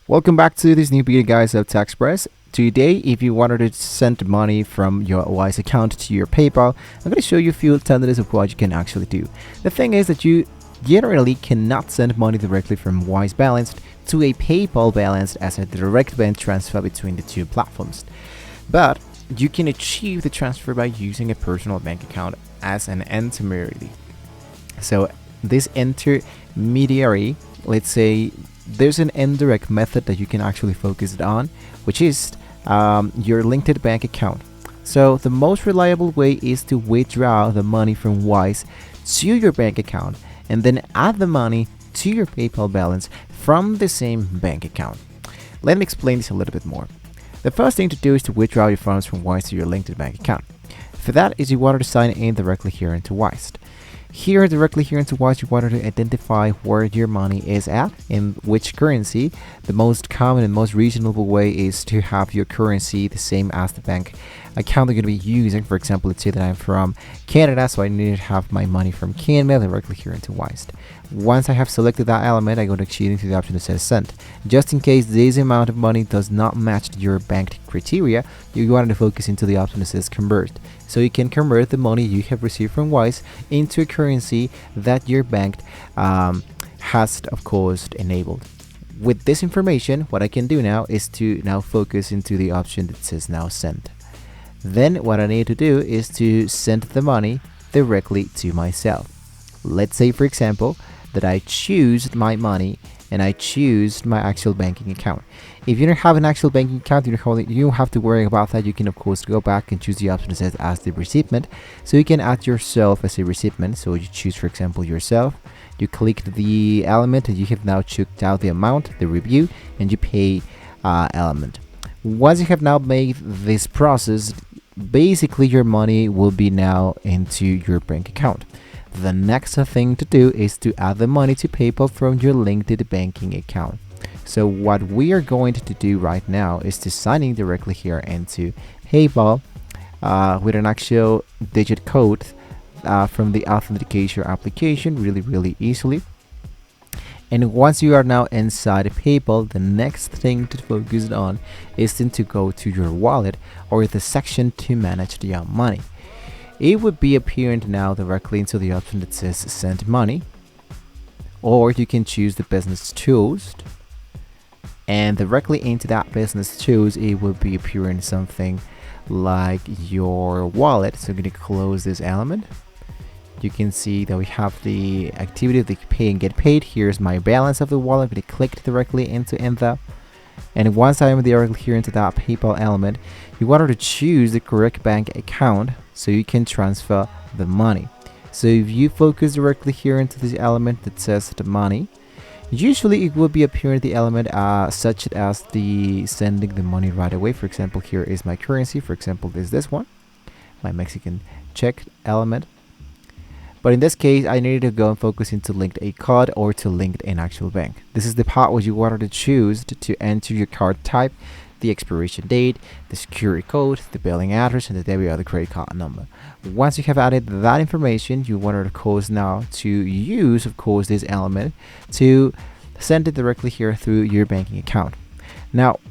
Welcome back to this new video, guys, of TechExpress. Today, if you wanted to send money from your Wise account to your PayPal, I'm going to show you a few alternatives of what you can actually do. The thing is that you generally cannot send money directly from Wise Balance to a PayPal balance as a direct bank transfer between the two platforms. But you can achieve the transfer by using a personal bank account as an intermediary. So this intermediary, let's say, there's an indirect method that you can actually focus on, which is your linked bank account. So the most reliable way is to withdraw the money from Wise to your bank account and then add the money to your PayPal balance from the same bank account. Let me explain this a little bit more. The first thing to do is to withdraw your funds from Wise to your linked bank account. For that is you wanted to sign in directly here into Wise. Directly here into Wise, you wanted to identify where your money is at, in which currency. The most common and most reasonable way is to have your currency the same as the bank account you're going to be using. For example, let's say that I'm from Canada, so I need to have my money from Canada directly here into Wise. Once I have selected that element, I go to choose into the option that says send. Just in case this amount of money does not match your bank criteria, you want to focus into the option that says convert. So you can convert the money you have received from Wise into a currency that your bank has, of course, enabled. With this information, what I can do now is to now focus into the option that says now send. Then what I need to do is to send the money directly to myself. Let's say, for example, that I choose my money and I choose my actual banking account. If you don't have an actual banking account, you don't have to worry about that. You can, of course, go back and choose the option that says as the recipient. So you can add yourself as a recipient. So you choose, for example, yourself. You click the element and you have now checked out the amount, the review, and you pay element. Once you have now made this process, basically your money will be now into your bank account. The next thing to do is to add the money to PayPal from your linked banking account. So what we are going to do right now is to sign in directly here into PayPal with an actual digit code from the authentication application really easily. And once you are now inside PayPal, the next thing to focus on is then to go to your wallet or the section to manage your money. It would be appearing now directly into the option that says send money, or you can choose the business tools, and directly into that business tools it will be appearing something like your wallet. So I'm going to close this element. You can see that we have the activity of the pay and get paid. Here's my balance of the wallet. I'm going to click directly into that. And once I am directly here into that PayPal element, you want to choose the correct bank account so you can transfer the money. So if you focus directly here into this element that says the money, usually it will be appearing the element such as the sending the money right away. For example, here is my currency. For example, is this one, my Mexican check element. But in this case, I needed to go and focus into linked a card or to linked an actual bank. This is the part where you wanted to choose to enter your card type, the expiration date, the security code, the billing address, and the debit or the credit card number. Once you have added that information, you wanted, of course, now to use, of course, this element to send it directly here through your banking account. Now,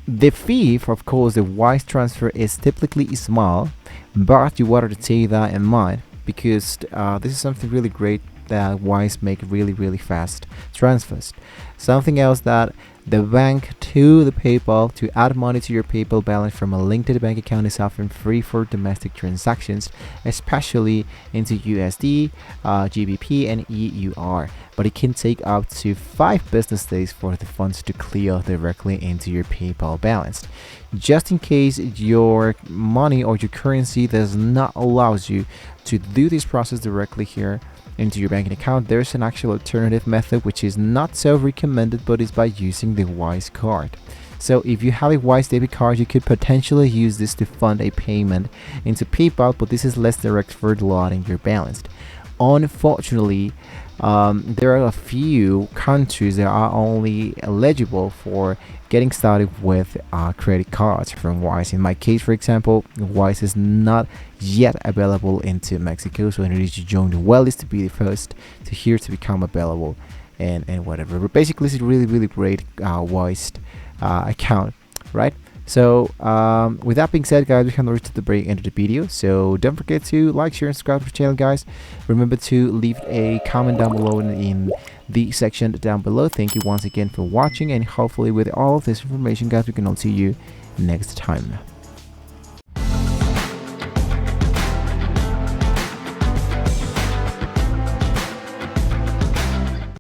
the fee for, of course, the Wise transfer is typically small, but you wanted to take that in mind, because this is something really great that Wise make really fast transfers. Something else that the bank to the PayPal to add money to your PayPal balance from a linked bank account is often free for domestic transactions, especially into USD, GBP, and EUR. But it can take up to 5 business days for the funds to clear directly into your PayPal balance. Just in case your money or your currency does not allow you to do this process directly here into your banking account, there's an actual alternative method which is not so recommended, but is by using the Wise card. So if you have a Wise debit card, you could potentially use this to fund a payment into PayPal, but this is less direct for loading your balance. Unfortunately, there are a few countries that are only eligible for getting started with credit cards from Wise. In my case, for example, Wise is not yet available into Mexico, so I need to join the waitlist to be the first to become available and whatever. But basically, it's a really great Wise account, right? So with that being said, guys, we can reach to the very end of the video. So don't forget to like, share, and subscribe to the channel, guys. Remember to leave a comment down below in the section down below. Thank you once again for watching, and hopefully with all of this information, guys, we can all see you next time.